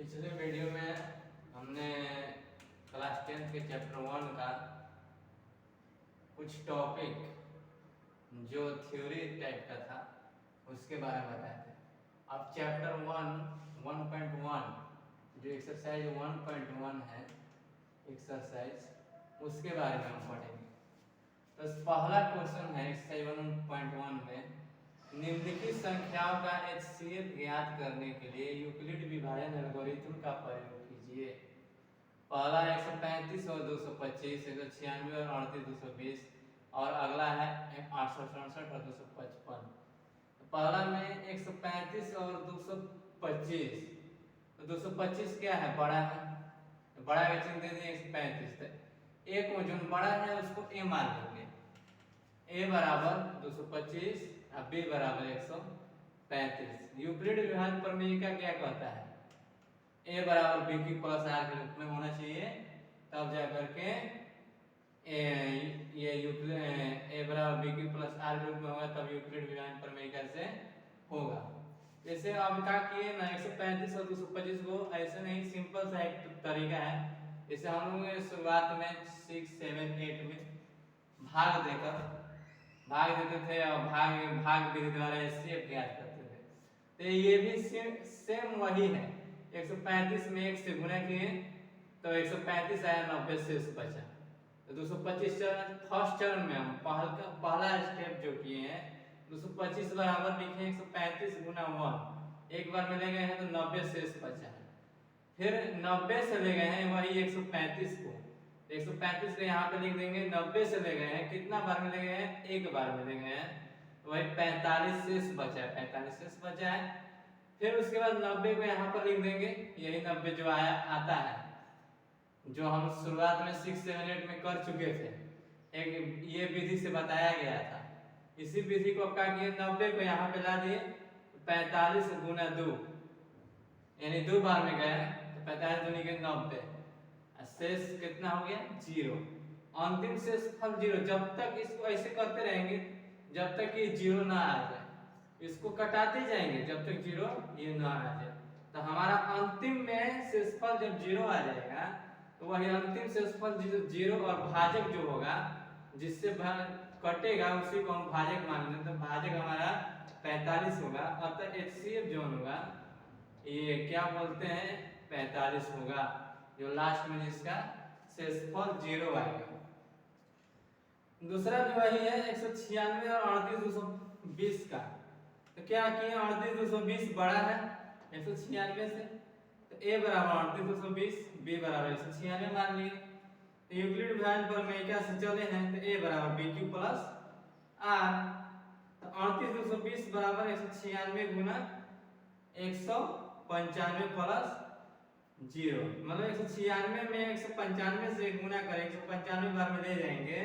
पिछले वीडियो में हमने क्लास 10 के चैप्टर 1 का कुछ टॉपिक जो थ्योरी टाइप का था उसके बारे में बताए थे। अब चैप्टर 1 1.1 जो एक्सरसाइज 1.1 है एक्सरसाइज, उसके बारे में हम पढ़ेंगे। तो पहला क्वेश्चन है एक्सरसाइज 1.1 में निम्नलिखित संख्याओं का HCF ज्ञात करने के लिए यूक्लिड विभाजन एल्गोरिथ्म का प्रयोग कीजिए। पहला 135 और 225, 196 और 38, 220 और अगला है 867 और 255। तो पहला में 135 और 225, तो 225 क्या है? बड़ा है, तो बड़ा का चिन्ह दे दें 135। तो एक जो बड़ा है उसको ए मान लेंगे, ए बराबर 225 और बी बराबर 135। यूक्लिड विभाजन प्रमेय का क्या कहता है? ए बराबर बी की प्लस आर के रूप में होना चाहिए, तब जाकर के ये यूक्लिड ए बराबर बी की प्लस आर के रूप में होगा, तब यूक्लिड विभाजन प्रमेय कैसे होगा। जैसे अब क्या किए ना, 135 और 225 को ऐसे नहीं, सिंपल सा एक तरीका है। जैसे हम लोग शुरुआत में 6, 7, 8 में भाग देते थे और भाग विधि द्वारा HCF ज्ञात करते थे। तो ये भी सेम वही है। 135 में 1 से गुणा किए तो 135 आया, 90 शेष बचा। तो 225 चरण, फर्स्ट चरण में हम पहला स्टेप जो किए हैं 225 बराबर लिखे 135 गुना 1, एक बार में ले गए हैं तो 90 शेष बचा है। फिर 90 से ले गए हैं वही 135 को, 135 को यहाँ पे लिख देंगे। 90 से ले गए हैं, कितना बार में ले गए हैं? एक बार में ले गए हैं, तो वही 45 शेष बचा है, 45 शेष बचा है। फिर उसके बाद 90 को यहाँ पर लिख देंगे, यही 90 जो आया आता है, जो हम शुरुआत में 6, 7, 8 में कर चुके थे। एक ये विधि से बताया गया था। इसी विधि को क्या किए, 90 को यहाँ पे ला दिए, 45 गुना 2 यानी 2 बार में गया, तो 45 दूनी के 90, शेष कितना हो गया? 0। अंतिम शेष फल 0। जब तक इसको ऐसे करते रहेंगे जब तक ये 0 ना आ जाए, इसको कटाते जाएंगे जब तक 0 ये ना आ जाए। तो हमारा अंतिम में शेषफल जब 0 आ जाएगा तो वही अंतिम शेषफल 0 और भाजक जो होगा, जिससे कटेगा उसी को हम भाजक मानेंगे। तो भाजक हमारा 45 होगा, अतः HCF जो होगा ये क्या बोलते हैं? 45 होगा, जो लास्ट में जिसका शेषफल 0 आएगा। दूसरा भी वही है 196 और 38, 220 का। तो क्या किए, 38, 220 बड़ा है 196 से, तो a बराबर 38, 220, b बराबर 196 मान लिए। तो यूक्लिड विभाजन प्रमेय क्या से चले हैं, तो a बराबर bq प्लस r। तो 38, 220 बराबर 196 गुना 195 प्लस 0, मतलब 196 में 195 से गुना करें, 195 बार में ले जाएंगे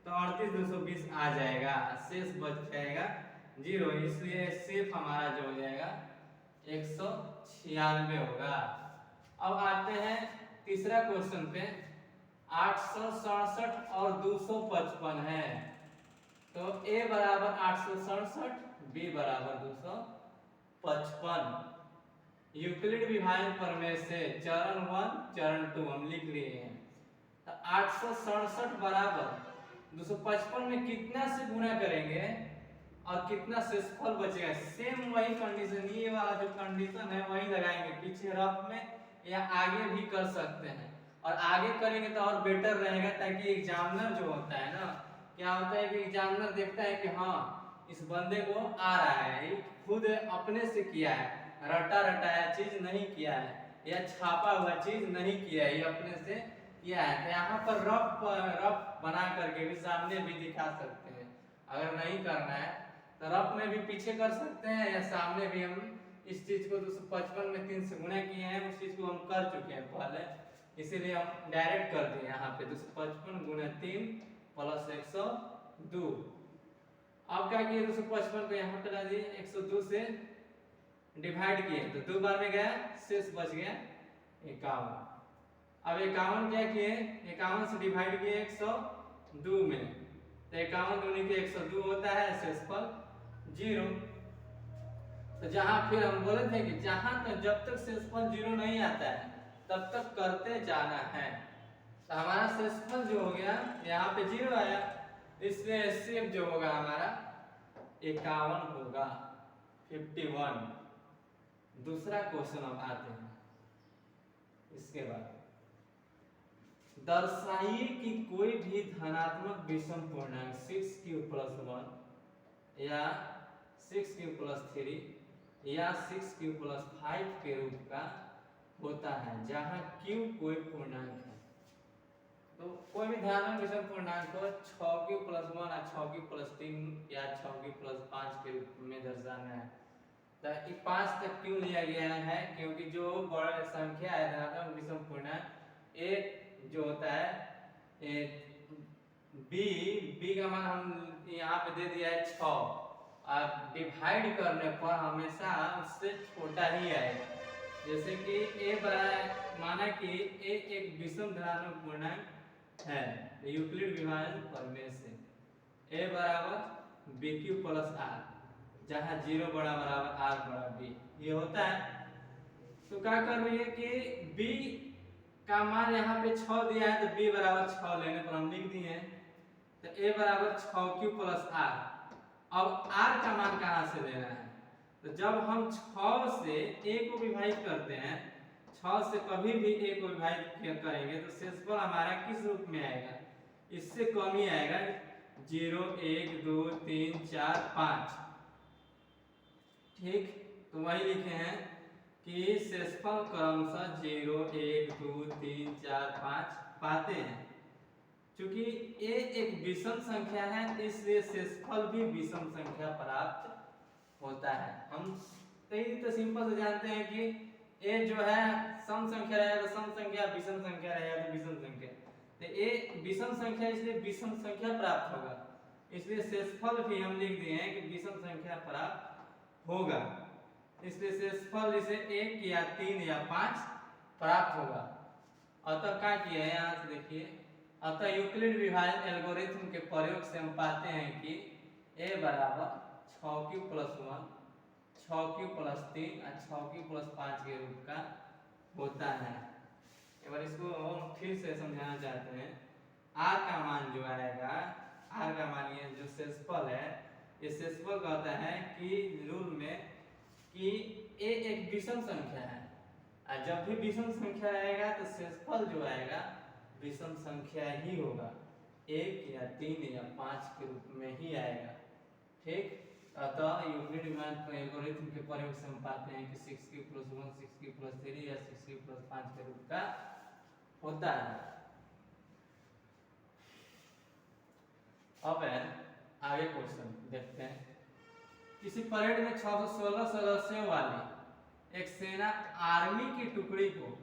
तो 38, 220 आ जाएगा, शेष बच जाएगा 0, इसलिए शेष हमारा जो हो जाएगा 196 होगा। अब आते हैं तीसरा क्वेश्चन पे। 867 और 255 है, तो a बराबर 867, b बराबर 255। यूक्लिड विभाजन प्रमेय से चरण 1 चरण 2 हम लिख लिए हैं। तो 867 बराबर 255 में कितना से गुणा करेंगे और कितना शेषफल बचेगा? सेम वही कंडीशन, ये वाला जो कंडीशन है वही लगाएंगे, पीछे रफ में या आगे भी कर सकते हैं। और आगे करेंगे तो और बेटर रहेगा, ताकि एग्जामिनर जो होता है ना, क्या होता है कि एग्जामिनर देखता है कि हाँ इस बंदे को आ रहा है, खुद अपने से किया है, रटा रटाया चीज नहीं किया है या छापा हुआ चीज नहीं किया है, ये अपने से किया है। तो यहाँ पर रफ बना करके भी सामने भी दिखा सकते हैं। अगर नहीं करना है तो रफ में भी पीछे कर सकते हैं या सामने भी। हम इस चीज को 255 में 3 से गुणा किए हैं, उस चीज को हम कर चुके हैं पहले, इसीलिए हम डायरेक्ट कर दिए यहाँ पे 255 गुना 3 प्लस 102। अब क्या किए, 255 को यहाँ पे ला दिए, 102 से डिवाइड किए तो 2 बार में गया, शेष बच गया 51। अब 51 क्या किए, 51 से डिवाइड किए 102 में, तो 51 दूनी के 102 होता है, शेषफल 0। तो जहां फिर हम बोले थे कि जहां तक जब तक शेषफल 0 नहीं आता है तब तक करते जाना है। तो हमारा शेषफल जो हो गया यहाँ पे 0 आया, इसलिए एचसीएफ जो होगा हमारा 51 होगा, 51। दूसरा क्वेश्चन अब आते हैं। इसके बाद दर्शाइए कि कोई भी धनात्मक विषम पूर्णांक 6q + 1 या 6q + 3 या 6q + 5 के रूप का होता है जहां q कोई पूर्णांक है। तो कोई भी धनात्मक विषम पूर्णांक को 6q + 1 या 6q + 3 या 6q + 5 के रूप में दर्शाना है। तो 5 तक क्यों लिया गया है, क्योंकि जो बड़ा संख्या है धनात्मक विषम पूर्णांक एक जो होता है बी का मान हम यहाँ पे दे दिया है 6, और डिवाइड करने पर हमेशा उससे छोटा ही आएगा। जैसे कि ए बराबर माना कि ए एक विषम धनात्मक पूर्णांक है, यूक्लिड विभाजन प्रमेय से ए बराबर BQ + R, जहाँ 0 बड़ा बराबर R बड़ा B ये होता है। तो क्या कर रही है कि B का मान यहाँ पे 6 दिया है, तो B बराबर 6 लेने पर हम लिख दिए हैं। तो A बराबर 6q + R। अब R का मान कहाँ से लेना है, तो जब हम 6 से A को विभाजित करते हैं, 6 से कभी भी A को विभाजित करेंगे तो शेषफल हमारा किस रूप में आएगा, इससे कम ही आएगा, 0 1 2 3 4 5। ठीक, तो वही लिखे हैं कि शेषफल क्रमशः 0 1 2 3 4 5 पाते हैं। क्योंकि ये एक विषम संख्या है इसलिए शेषफल भी विषम संख्या प्राप्त होता है। हम तो सिंपल से जानते हैं कि ए जो है सम संख्या रहेगा तो सम संख्या, विषम संख्या रहेगा तो विषम संख्या। तो ए विषम संख्या इसलिए विषम संख्या प्राप्त होगा, इसलिए शेषफल भी हम लिख दिए हैं कि विषम संख्या प्राप्त होगा, इसलिए शेषफल इसे 1 या 3 या 5 प्राप्त होगा। अतः क्या किया है यहाँ से देखिए, अतः यूक्लिड विभाजन एल्गोरिथ्म के प्रयोग से हम पाते हैं कि a बराबर 6q + 1 6q + 3 और 6q + 5 के रूप का होता है। एक बार इसको हम फिर से समझाना चाहते हैं। r का मान जो आएगा, r का मान ये जो शेषफल है, ये शेषफल कहता है कि रूल में कि a एक विषम संख्या है, और जब भी विषम संख्या रहेगा तो शेषफल जो आएगा विषम संख्या ही होगा, 1 या 3 या 5 के रूप में ही आएगा। ठीक, अतः यूक्लिड विभाजन एल्गोरिथ्म के प्रयोग से हम पाते हैं कि 6q + 1 6q + 3 या 6q + 5 के रूप का होता है। अब आगे क्वेश्चन देखते हैं। किसी परेड में 616 सदस्यों वाली एक सेना आर्मी की टुकड़ी को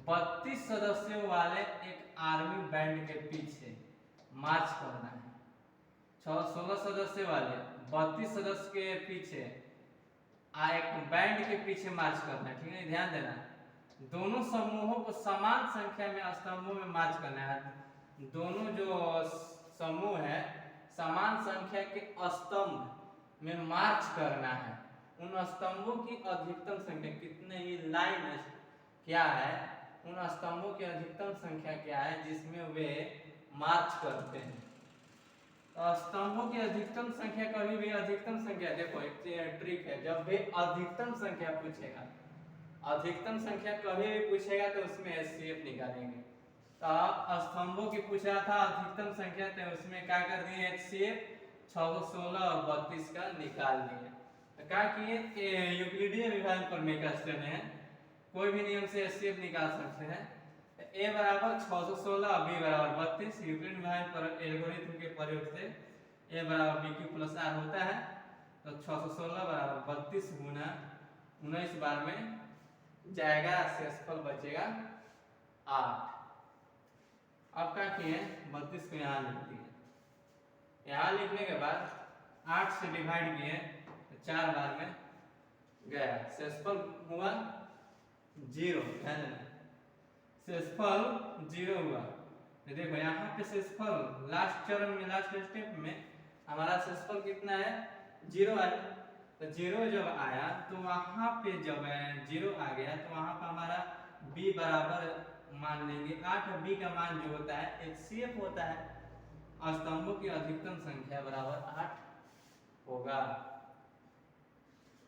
32 सदस्यों वाले एक आर्मी बैंड के पीछे मार्च करना है। 16 सदस्य वाले 32 सदस्य के पीछे एक बैंड के पीछे मार्च करना है। ठीक है, ध्यान देना, दोनों समूहों को समान संख्या में स्तंभों में मार्च करना है। दोनों जो समूह है समान संख्या के स्तंभ में मार्च करना है। उन स्तंभों की अधिकतम संख्या कितने ही लाइन क्या है, उन स्तंभों की अधिकतम संख्या क्या है जिसमें वे मार्च करते हैं। तो स्तंभों की अधिकतम संख्या कभी भी अधिकतम संख्या, देखो एक ट्रिक है, जब भी अधिकतम संख्या पूछेगा, अधिकतम संख्या कभी भी पूछेगा तो उसमें एचसीएफ निकालेंगे। तो स्तंभों की पूछ रहा था अधिकतम संख्या, तो उसमें क्या कर दिए एचसीएफ 616 और 32 का निकाल दिए। तो क्या किए, यूक्लिडीय विभाजन प्रमेय का स्टेप है, कोई भी नियम से एचसीएफ निकाल सकते हैं। a बराबर 616 b बराबर 32, यूक्लिड विभाजन एल्गोरिथ्म के प्रयोग से a बराबर BQ + R होता है। तो 616 बराबर 32 गुना 19 बार में जाएगा, शेषफल बचेगा 8। अब क्या किए 32 को यहाँ लिख दिए, यहाँ लिखने के बाद 8 से डिवाइड किए तो 4 बार में गया, शेषफल हुआ 0। शेषफल 0 हुआ। तो देखो यहाँ पे शेषफल लास्ट चरण में, लास्ट स्टेप में हमारा शेषफल कितना है 0 है। तो 0 जब आया तो वहां पे जब 0 आ गया तो वहां पर हमारा b बराबर मान लेंगे 8। b का मान जो होता है HCF होता है, स्तंभों की अधिकतम संख्या बराबर 8 होगा।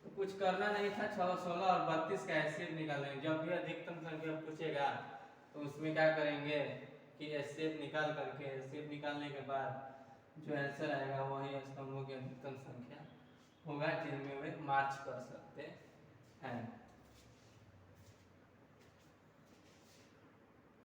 तो कुछ करना नहीं था, 6, 16 और 32 का HCF निकालेंगे। जब भी अधिकतम संख्या पूछेगा तो उसमें क्या करेंगे कि HCF निकाल करके, HCF निकालने के बाद जो आंसर आएगा वही स्तंभों की अधिकतम संख्या होगा जिनमें वे मार्च कर सकते हैं।